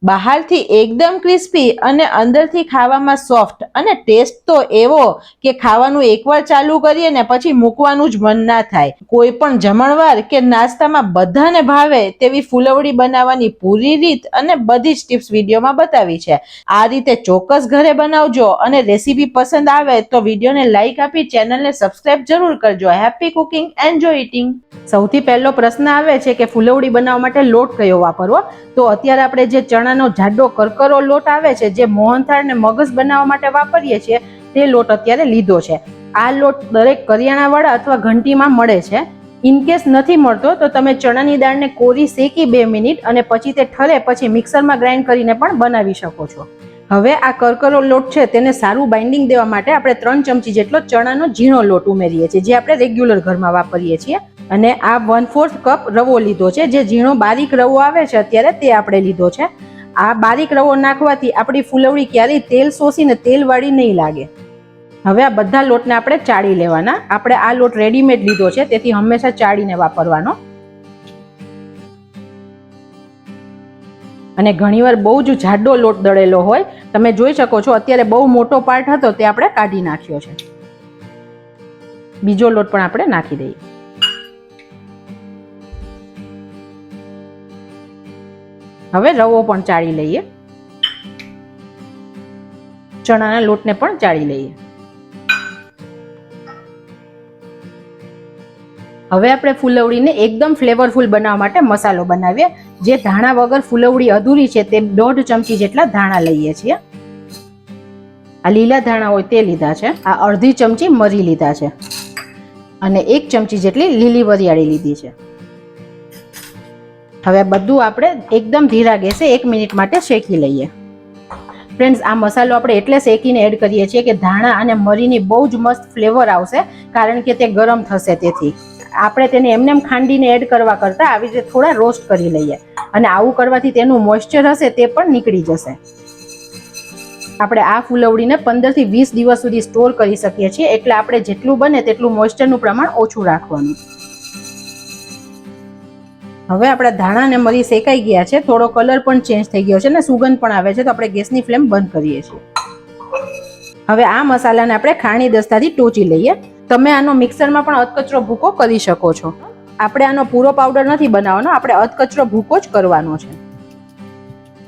બહારથી એકદમ ક્રિસ્પી અને અંદરથી ખાવામાં સોફ્ટ અને ટેસ્ટ તો એવો કે ખાવાનું એકવાર ચાલુ કરીએ ને પછી મૂકવાનું જ મન ના થાય. કોઈ પણ જમણવાર કે નાસ્તામાં બધાને ભાવે તેવી ફૂલવડી બનાવવાની પૂરી રીત અને બધી જ ટિપ્સ વિડીયોમાં બતાવી છે. આ રીતે ચોક્કસ ઘરે બનાવજો અને રેસીપી પસંદ આવે તો વિડીયોને લાઈક આપી ચેનલને સબસ્ક્રાઇબ જરૂર કરજો. Happy cooking, enjoy eating. સૌથી પહેલો પ્રશ્ન આવે છે કે ફૂલવડી બનાવવા માટે લોટ કયો વાપરવો. તો અત્યારે આપણે જે ચણાનો જાડો કરકરો લોટ આવે છે, જે મોહનથાળ ને મગસ બનાવવા માટે વાપરીએ છીએ, તે લોટ અત્યારે લીધો છે. આ લોટ દરેક કરિયાણાવાળા અથવા ઘંટીમાં મળે છે. ઇનકેસ નથી મળતો તો તમે ચણાની દાળને કોરી શેકી 2 મિનિટ અને પછી તે ઠરે પછી મિક્સરમાં ગ્રાઇન્ડ કરીને પણ બનાવી શકો છો. હવે આ કરકરો લોટ છે તેને સારું બાઇન્ડિંગ દેવા માટે આપણે 3 ચમચી જેટલો ચણાનો ઝીણો લોટ ઉમેરીએ છીએ, જે આપણે રેગ્યુલર ઘરમાં વાપરીએ છીએ. અને આ 1/4 કપ રવો લીધો છે, જે ઝીણો બારીક રવો આવે છે અત્યારે તે આપણે લીધો છે. આ બારીક રવો નાખવાથી આપણી ફૂલવડી ક્યારેય તેલ શોષીને તેલવાળી નહીં લાગે. હવે આ બધા લોટને આપણે ચાળી લેવાના. આપણે આ લોટ રેડીમેડ લીધો છે, તેથી હંમેશા ચાળીને વાપરવાનો. અને ઘણીવાર બહુ જ જાડો લોટ દળેલો હોય, તમે જોઈ શકો છો અત્યારે બહુ મોટો પાર્ટ હતો તે આપણે કાઢી નાખ્યો છે. બીજો લોટ પણ આપણે નાખી દઈએ. હવે રવો પણ ચાળી લઈએ. ચણાના લોટને પણ ચાળી લઈએ. હવે આપણે ફૂલવડીને એકદમ ફ્લેવરફુલ બનાવવા માટે મસાલો બનાવીએ. જે ધાણા વગર ફૂલવડી અધૂરી છે તે 1.5 ચમચી જેટલા ધાણા લઈએ છીએ. આ લીલા ધાણા હોય તે લીધા છે. આ અડધી ચમચી મરી લીધા છે અને 1 ચમચી જેટલી લીલી વરિયાળી લીધી છે. હવે બધું આપણે એકદમ ધીરા ગેસે 1 મિનિટ માટે શેકી લઈએ. ફ્રેન્ડ્સ, આ મસાલો આપણે એટલે શેકીને એડ કરીએ છીએ કે ધાણા અને મરીની બહુ જ મસ્ત ફ્લેવર આવશે, કારણ કે તે ગરમ થશે. તેથી આપણે તેને એમનેમ ખાંડીને એડ કરવા કરતાં આવી રીતે થોડા રોસ્ટ કરી લઈએ. અને આવું કરવાથી તેનું મોઇસ્ચર હશે તે પણ નીકળી જશે. આપણે આ ફૂલવડીને 15 થી 20 દિવસ સુધી સ્ટોર કરી શકીએ છીએ, એટલે આપણે જેટલું બને તેટલું મોઇસ્ચરનું પ્રમાણ ઓછું રાખવાનું. હવે આપણા ધાણા અને મરી શેકાઈ ગયા છે, થોડો કલર પણ ચેન્જ થઈ ગયો છે અને સુગંધ પણ આવે છે, તો આપણે ગેસની ફ્લેમ બંધ કરીએ છીએ. હવે આ મસાલાને આપણે ખાણી દસ્તાથી ટોચી લઈએ. તમે આનો મિક્સરમાં પણ અધકચરો ભૂકો કરી શકો છો. આપણે આનો પૂરો પાવડર નથી બનાવવાનો, આપણે અધકચરો ભૂકો જ કરવાનો છે.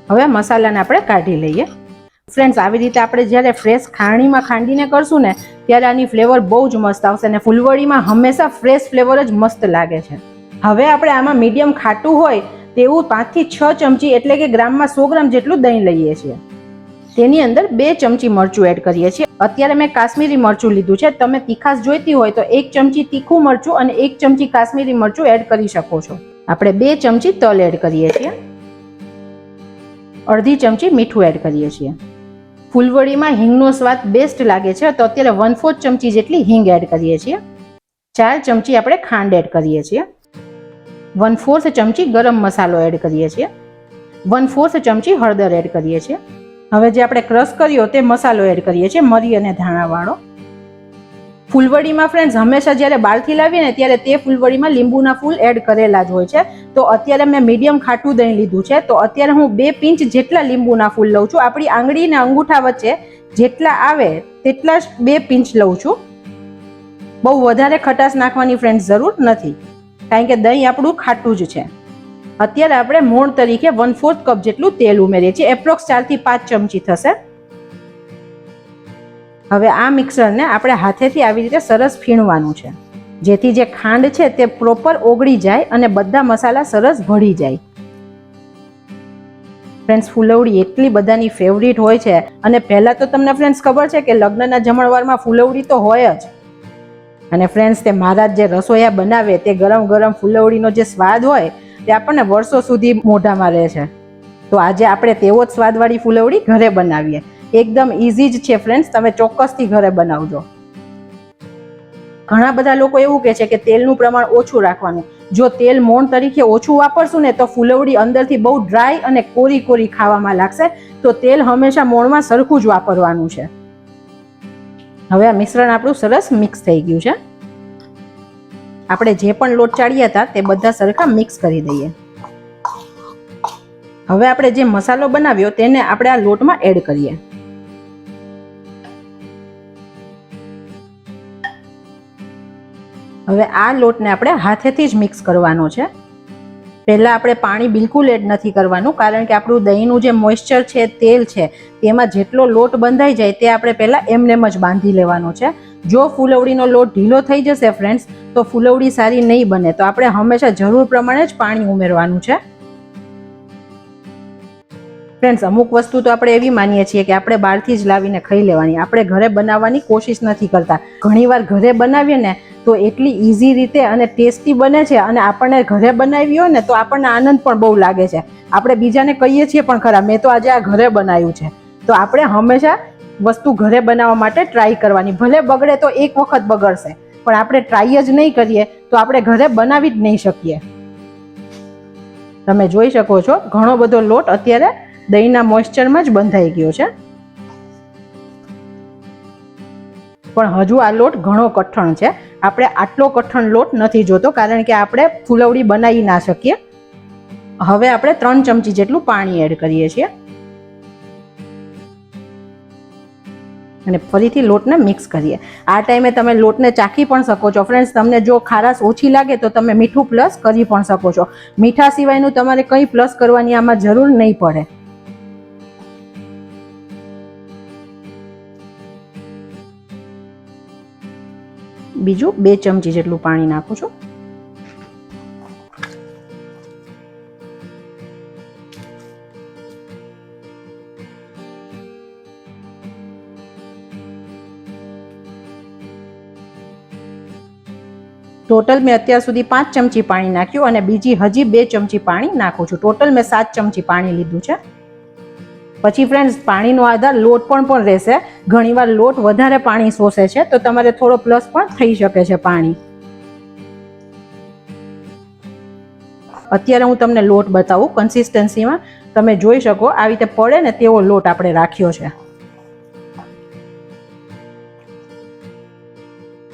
હવે મસાલાને આપણે કાઢી લઈએ. ફ્રેન્ડ્સ, આવી રીતે આપણે જ્યારે ફ્રેશ ખાણીમાં ખાંડીને કરશું ને ત્યારે આની ફ્લેવર બહુ જ મસ્ત આવશે અને ફૂલવડીમાં હંમેશા ફ્રેશ ફ્લેવર જ મસ્ત લાગે છે. હવે આપણે આમાં મીડિયમ ખાટું હોય તેવું 5 થી 6 ચમચી એટલે કે ગ્રામમાં 100 ગ્રામ જેટલું દહીં લઈએ છીએ. તેની અંદર 2 ચમચી મરચું એડ કરીએ છીએ. અત્યારે મેં કાશ્મીરી મરચું લીધું છે. તમે તીખાશ જોઈતી હોય તો 1 ચમચી તીખું મરચું અને 1 ચમચી કાશ્મીરી મરચું એડ કરી શકો છો. આપણે 2 ચમચી તલ એડ કરીએ છીએ. અડધી ચમચી મીઠું એડ કરીએ છીએ. ફૂલવડીમાં હિંગનો સ્વાદ બેસ્ટ લાગે છે, તો અત્યારે 1/4 ચમચી જેટલી હિંગ એડ કરીએ છીએ. 4 ચમચી આપણે ખાંડ એડ કરીએ છીએ. 1/4 ચમચી ગરમ મસાલો એડ કરીએ છીએ. 1/4 ચમચી હળદર એડ કરીએ છીએ. હવે જે આપણે ક્રશ કર્યો તે મસાલો એડ કરીએ છીએ, મરી અને ધાણાવાળો. ફૂલવડીમાં ફ્રેન્ડ્સ હંમેશા જ્યારે બહારથી લાવીએ ને ત્યારે તે ફૂલવડીમાં લીંબુના ફૂલ એડ કરેલા જ હોય છે. તો અત્યારે મેં મીડિયમ ખાટું દહીં લીધું છે, તો અત્યારે હું 2 પિંચ જેટલા લીંબુના ફૂલ લઉં છું. આપણી આંગળી અને અંગૂઠા વચ્ચે જેટલા આવે તેટલા જ 2 પિંચ લઉં છું. બહુ વધારે ખટાશ નાખવાની ફ્રેન્ડ્સ જરૂર નથી, કારણ કે દહીં આપણું ખાટું જ છે. અત્યારે આપણે મોણ તરીકે 1/4 કપ જેટલું તેલ ઉમેરીએ છીએ. એપ્રોક્સ 4 થી 5 ચમચી થશે. હવે આ મિક્સરને આપણે હાથેથી આવી રીતે સરસ ફીણવાનું છે, જેથી જે ખાંડ છે તે પ્રોપર ઓગળી જાય અને બધા મસાલા સરસ ભળી જાય. ફ્રેન્ડ્સ, ફૂલવડી એટલી બધાની ફેવરિટ હોય છે અને પહેલા તો તમને ફ્રેન્ડ્સ ખબર છે કે લગ્નના જમણવારમાં ફૂલવડી તો હોય જ. અને ફ્રેન્ડ્સ, તે મારા જે રસોઈયા બનાવે તે ગરમ ગરમ ફૂલવડીનો જે સ્વાદ હોય તે આપણને વર્ષો સુધી મોઢામાં રહે છે. તો આજે આપણે તેવો જ સ્વાદવાળી ફૂલવડી ઘરે બનાવીએ. એકદમ ઇઝી જ છે ફ્રેન્ડ્સ, તમે ચોક્કસથી ઘરે બનાવજો. ઘણા બધા લોકો એવું કહે છે કે તેલનું પ્રમાણ ઓછું રાખવાનું. જો તેલ મોણ તરીકે ઓછું વાપરશું ને તો ફૂલવડી અંદરથી બહુ ડ્રાય અને કોરી કોરી ખાવામાં લાગશે. તો તેલ હંમેશા મોણમાં સરખું જ વાપરવાનું છે. હવે આ મિશ્રણ આપણું સરસ મિક્સ થઈ ગયું છે. આપણે જે પણ લોટ ચાળ્યા હતા તે બધા સરખા મિક્સ કરી દઈએ. હવે આપણે જે મસાલો બનાવ્યો તેને આપણે આ લોટમાં એડ કરીએ. હવે આ લોટને આપણે હાથેથી જ મિક્સ કરવાનો છે. પહેલાં આપણે પાણી બિલકુલ એડ નથી કરવાનું, કારણ કે આપણું દહીંનું જે મોઇસ્ચર છે, તેલ છે, તેમાં જેટલો લોટ બંધાઈ જાય તે આપણે પહેલાં એમનેમ જ બાંધી લેવાનો છે. જો ફૂલવડીનો લોટ ઢીલો થઈ જશે ફ્રેન્ડ્સ, તો ફૂલવડી સારી નહીં બને. તો આપણે હંમેશા જરૂર પ્રમાણે જ પાણી ઉમેરવાનું છે. ફ્રેન્ડ્સ, અમુક વસ્તુ તો આપણે એવી માનીએ છીએ કે આપણે બહારથી જ લાવીને ખાઈ લેવાની, આપણે ઘરે બનાવવાની કોશિશ નથી કરતા. ઘણીવાર ઘરે બનાવીએ ને તો એટલી ઇઝી રીતે અને ટેસ્ટી બને છે, અને આપણને ઘરે બનાવી હોય ને તો આપણને આનંદ પણ બહુ લાગે છે. આપણે બીજાને કહીએ છીએ પણ ખરા, મેં તો આજે આ ઘરે બનાવ્યું છે. તો આપણે હંમેશા વસ્તુ ઘરે બનાવવા માટે ટ્રાય કરવાની. ભલે બગડે તો એક વખત બગડશે, પણ આપણે ટ્રાય જ નહીં કરીએ તો આપણે ઘરે બનાવી જ નહીં શકીએ. તમે જોઈ શકો છો ઘણો બધો લોટ અત્યારે દહીંના મોઇસ્ચરમાં જ બંધાઈ ગયો છે. પણ હજુ આ લોટ ઘણો કઠણ છે. આપણે આટલો કઠણ લોટ નથી જોતો, કારણ કે આપણે ફૂલવડી બનાવી ના શકીએ. હવે આપણે 3 ચમચી જેટલું પાણી એડ કરીએ છીએ અને ફરીથી લોટને મિક્સ કરીએ. આ ટાઈમે તમે લોટને ચાખી પણ શકો છો. ફ્રેન્ડ્સ, તમને જો ખારાશ ઓછી લાગે તો તમે મીઠું પ્લસ કરી પણ શકો છો. મીઠા સિવાયનું તમારે કંઈ પ્લસ કરવાની આમાં જરૂર નહીં પડે. બીજું 2 ચમચી જેટલું પાણી નાખું છું. ટોટલ મેં અત્યાર સુધી 5 ચમચી પાણી નાખ્યું અને બીજી હજી 2 ચમચી પાણી નાખું છું. ટોટલ મેં 7 ચમચી પાણી લીધું છે. પછી ફ્રેન્ડ્સ, પાણીનો આધાર લોટ પણ રહેશે. ઘણીવાર લોટ વધારે પાણી શોષે છે, તો તમારે થોડો પ્લસ પણ થઈ શકે છે પાણી. અત્યારે હું તમને લોટ બતાવું કન્સિસ્ટન્સીમાં. તમે જોઈ શકો આવી રીતે પડે ને તેવો લોટ આપણે રાખ્યો છે.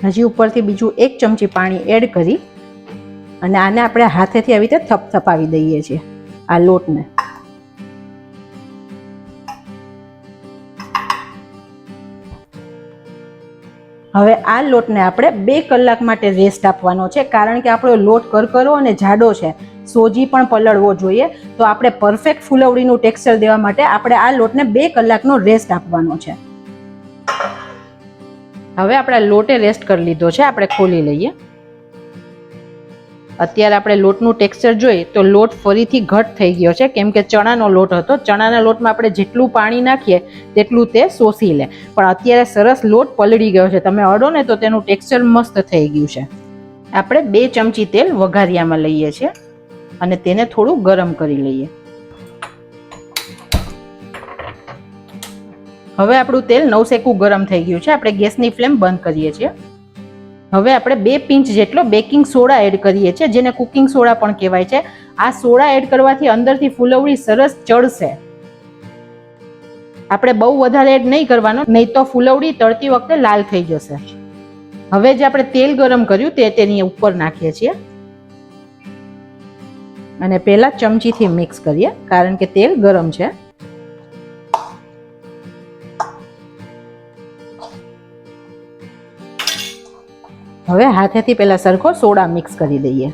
હજી ઉપરથી બીજું 1 ચમચી પાણી એડ કરી અને આને આપણે હાથેથી આવી રીતે થપથપાવી દઈએ છીએ આ લોટને. હવે આ લોટને આપણે 2 કલાક માટે રેસ્ટ આપવાનો છે, કારણ કે આપણો લોટ કરકરો અને જાડો છે. સોજી પણ પલળવો જોઈએ. તો આપણે પરફેક્ટ ફૂલવડીનું ટેક્સચર દેવા માટે આપણે આ લોટને 2 કલાકનો રેસ્ટ આપવાનો છે. હવે આપણા લોટે રેસ્ટ કરી લીધો છે. આપણે ખોલી લઈએ. અત્યારે આપણે લોટનું ટેક્સચર જોઈએ તો લોટ ફરીથી ઘટ થઈ ગયો છે, કેમ કે ચણાનો લોટ હતો. ચણાના લોટમાં આપણે જેટલું પાણી નાખીએ તેટલું તે શોષી લે. પણ અત્યારે સરસ લોટ પલળી ગયો છે. તમે અડો ને તો તેનું ટેક્સચર મસ્ત થઈ ગયું છે. આપણે 2 ચમચી તેલ વઘારિયામાં લઈએ છીએ અને તેને થોડું ગરમ કરી લઈએ. હવે આપણું તેલ નવસેકું ગરમ થઈ ગયું છે. આપણે ગેસની ફ્લેમ બંધ કરીએ છીએ. હવે આપણે 2 પિંચ જેટલો બેકિંગ સોડા એડ કરીએ છીએ, જેને કુકિંગ સોડા પણ કહેવાય છે. આ સોડા એડ કરવાથી અંદરથી ફૂલવડી સરસ ચડશે. આપણે બહુ વધારે એડ નહીં કરવાનો, નહીં તો ફૂલવડી તળતી વખતે લાલ થઈ જશે. હવે જે આપણે તેલ ગરમ કર્યું તે તેની ઉપર નાખીએ છીએ અને પહેલા ચમચીથી મિક્સ કરીએ, કારણ કે તેલ ગરમ છે. હવે હાથેથી પહેલા સરખો સોડા મિક્સ કરી દઈએ.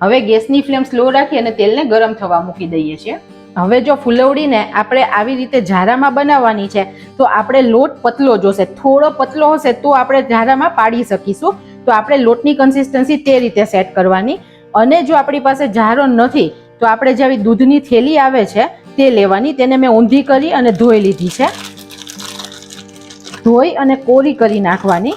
હવે ગેસની ફ્લેમ સ્લો રાખી અને તેલને ગરમ થવા મૂકી દઈએ છીએ. હવે જો ફૂલવડીને આપણે આવી રીતે જારામાં બનાવવાની છે તો આપણે લોટ પતલો જોશે. થોડો પતલો હશે તો આપણે જારામાં પાડી શકીશું. તો આપણે લોટની કન્સિસ્ટન્સી તે રીતે સેટ કરવાની. અને જો આપણી પાસે જારો નથી તો આપણે જે આવી દૂધની થેલી આવે છે તે લેવાની. તેને મેં ઊંધી કરી અને ધોઈ લીધી છે. ધોઈ અને કોરી કરી નાખવાની.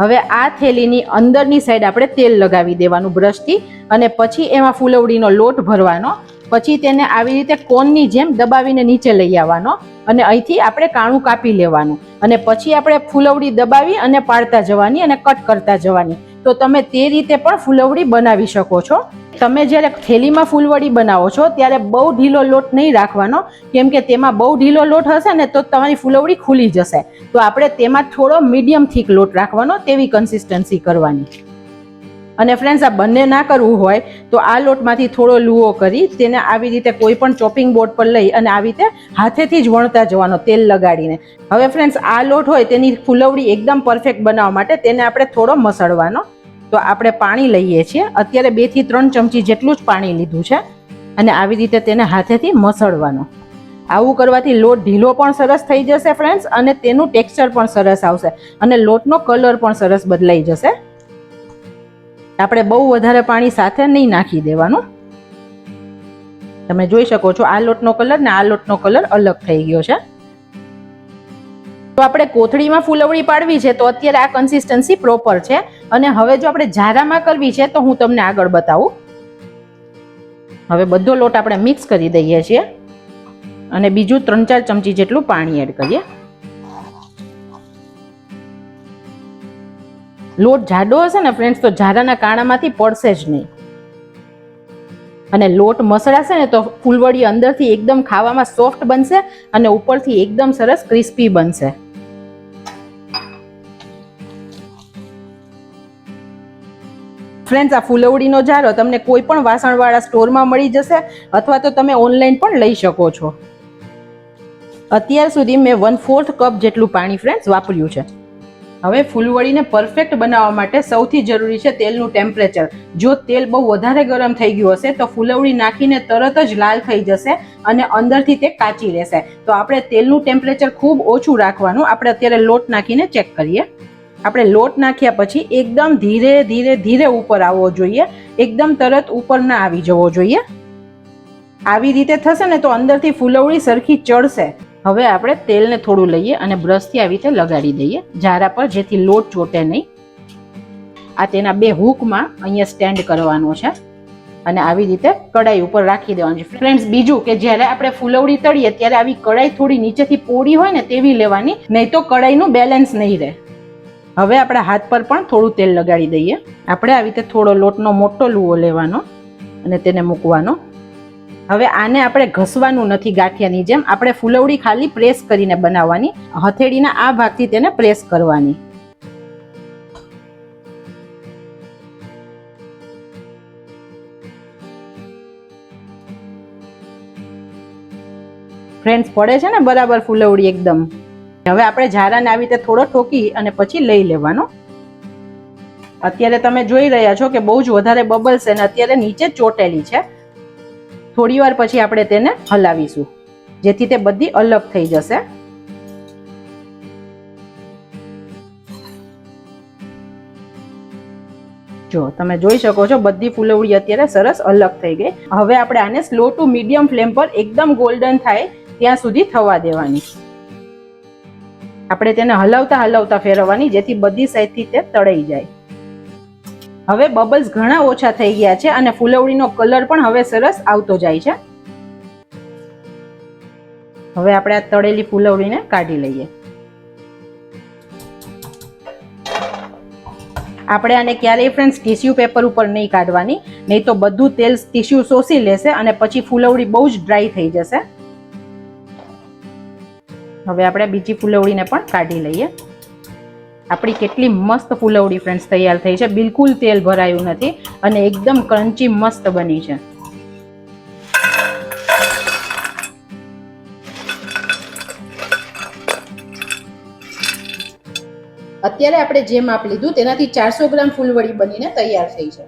હવે આ થેલીની અંદરની સાઈડ આપણે તેલ લગાવી દેવાનું બ્રશથી અને પછી એમાં ફૂલવડીનો લોટ ભરવાનો. પછી તેને આવી રીતે કોનની જેમ દબાવીને નીચે લઈ આવવાનો અને અહીંથી આપણે કાણું કાપી લેવાનું અને પછી આપણે ફૂલવડી દબાવી અને પાડતા જવાની અને કટ કરતા જવાની. તો તમે તે રીતે પણ ફૂલવડી બનાવી શકો છો. તમે જ્યારે થેલીમાં ફૂલવડી બનાવો છો ત્યારે બહુ ઢીલો લોટ નહીં રાખવાનો, કેમ કે તેમાં બહુ ઢીલો લોટ હશે ને તો તમારી ફૂલવડી ખુલી જશે. તો આપણે તેમાં થોડો મીડિયમ થીક લોટ રાખવાનો, તેવી કન્સિસ્ટન્સી કરવાની. અને ફ્રેન્ડ્સ, આ બંને ના કરવું હોય તો આ લોટમાંથી થોડો લુઓ કરી તેને આવી રીતે કોઈ પણ ચોપિંગ બોર્ડ પર લઈ અને આવી રીતે હાથેથી જ વણતા જવાનો તેલ લગાડીને. હવે ફ્રેન્ડ્સ, આ લોટ હોય તેની ફૂલવડી એકદમ પરફેક્ટ બનાવવા માટે તેને આપણે થોડો મસળવાનો. તો આપણે પાણી લઈએ છીએ, અત્યારે 2 થી 3 ચમચી જેટલું જ પાણી લીધું છે અને આવી રીતે તેને હાથેથી મસળવાનો. આવું કરવાથી લોટ ઢીલો પણ સરસ થઈ જશે ફ્રેન્ડ્સ, અને તેનું ટેક્સચર પણ સરસ આવશે અને લોટનો કલર પણ સરસ બદલાઈ જશે. આપણે બહુ વધારે પાણી સાથે નહીં નાખી દેવાનું. તમે જોઈ શકો છો આ લોટનો કલર ને આ લોટનો કલર અલગ થઈ ગયો છે. તો આપણે કોથળીમાં ફૂલવડી પાડવી છે તો અત્યારે આ કન્સિસ્ટન્સી પ્રોપર છે. અને હવે જો આપણે જારામાં કરવી છે તો હું તમને આગળ બતાવું. હવે બધો લોટ આપણે મિક્સ કરી દઈએ છીએ અને બીજું 3-4 ચમચી જેટલું પાણી એડ કરીએ. લોટ જાડો હશે ને ફ્રેન્ડ્સ તો જારાના કાણામાંથી પડશે જ નહીં. અને લોટ મસળાશે ને તો ફૂલવડી અંદરથી એકદમ ખાવામાં સોફ્ટ બનશે અને ઉપરથી એકદમ સરસ ક્રિસ્પી બનશે. ફ્રેન્ડ્સ, આ ફૂલવડીનો જારો તમને કોઈ પણ વાસણવાળા સ્ટોરમાં મળી જશે અથવા તો તમે ઓનલાઈન પણ લઈ શકો છો. અત્યાર સુધી મેં 1/4 કપ જેટલું પાણી ફ્રેન્ડ્સ વાપર્યું છે. હવે ફૂલવડીને પરફેક્ટ બનાવવા માટે સૌથી જરૂરી છે તેલનું ટેમ્પરેચર. જો તેલ બહુ વધારે ગરમ થઈ ગયું હશે તો ફૂલવડી નાખીને તરત જ લાલ થઈ જશે અને અંદરથી તે કાચી રહેશે. તો આપણે તેલનું ટેમ્પરેચર ખૂબ ઓછું રાખવાનું. આપણે અત્યારે લોટ નાખીને ચેક કરીએ. આપણે લોટ નાખ્યા પછી એકદમ ધીરે ધીરે ધીરે ઉપર આવવો જોઈએ, એકદમ તરત ઉપર ના આવી જવો જોઈએ. આવી રીતે થશે ને તો અંદરથી ફૂલવડી સરખી ચડશે. હવે આપણે તેલને થોડું લઈએ અને બ્રશથી આવી રીતે લગાડી દઈએ જારા પર, જેથી લોટ ચોટે નહીં. આ તેના 2 હૂકમાં અહીંયા સ્ટેન્ડ કરવાનો છે અને આવી રીતે કડાઈ ઉપર રાખી દેવાનું છે. ફ્રેન્ડ્સ, બીજું કે જ્યારે આપણે ફૂલવડી તળીએ ત્યારે આવી કડાઈ થોડી નીચેથી પોળી હોય ને તેવી લેવાની, નહીં તો કડાઈનું બેલેન્સ નહીં રહે. હવે આપણા હાથ પર પણ થોડું તેલ લગાડી દઈએ. આપણે આવી રીતે થોડો લોટનો મોટો લુઓ લેવાનો અને તેને મૂકવાનો. હવે આને આપણે ઘસવાનું નથી ગાંઠિયાની જેમ, આપણે ફૂલવડી ખાલી પ્રેસ કરીને બનાવવાની. હથેળીના આ ભાગથી તેને પ્રેસ કરવાની. ફ્રેન્ડ્સ, પડે છે ને બરાબર ફૂલવડી એકદમ. હવે આપણે જારાને આવી રીતે થોડો ઠોકી અને પછી લઈ લેવાનો. અત્યારે તમે જોઈ રહ્યા છો કે બહુ જ વધારે બબલ્સ છે અને અત્યારે નીચે ચોટેલી છે. થોડી વાર પછી આપણે તેને હલાવીશું જેથી તે બધી અલગ થઈ જશે. જો તમે જોઈ શકો છો બધી ફૂલવડી અત્યારે સરસ અલગ થઈ ગઈ. હવે આપણે આને સ્લો ટુ મીડિયમ ફ્લેમ પર એકદમ ગોલ્ડન થાય ત્યાં સુધી થવા દેવાની. આપણે તેને હલાવતા હલાવતા ફેરવવાની જેથી બધી સાઈડથી તે તળાઈ જાય. હવે બબલ્સ ઘણા ઓછા થઈ ગયા છે અને ફૂલવડીનો કલર પણ હવે સરસ આવતો જાય છે. હવે આપણે આ તળેલી ફૂલવડીને કાઢી લઈએ. આપણે આને ક્યારેય ફ્રેન્ડ્સ ટીશ્યુ પેપર ઉપર નહીં કાઢવાની, નહીં તો બધું તેલ ટીશ્યુ શોષી લેશે અને પછી ફૂલવડી બહુ જ ડ્રાય થઈ જશે. હવે આપણે બીજી ફૂલવડીને પણ કાઢી લઈએ. આપણી કેટલી મસ્ત ફૂલવડી ફ્રેન્ડ્સ તૈયાર થઈ છે. બિલકુલ તેલ ભરાયું નથી અને એકદમ ક્રન્ચી મસ્ત બની છે. અત્યારે આપણે જે માપ લીધું તેનાથી 400 ગ્રામ ફૂલવડી બનીને તૈયાર થઈ છે.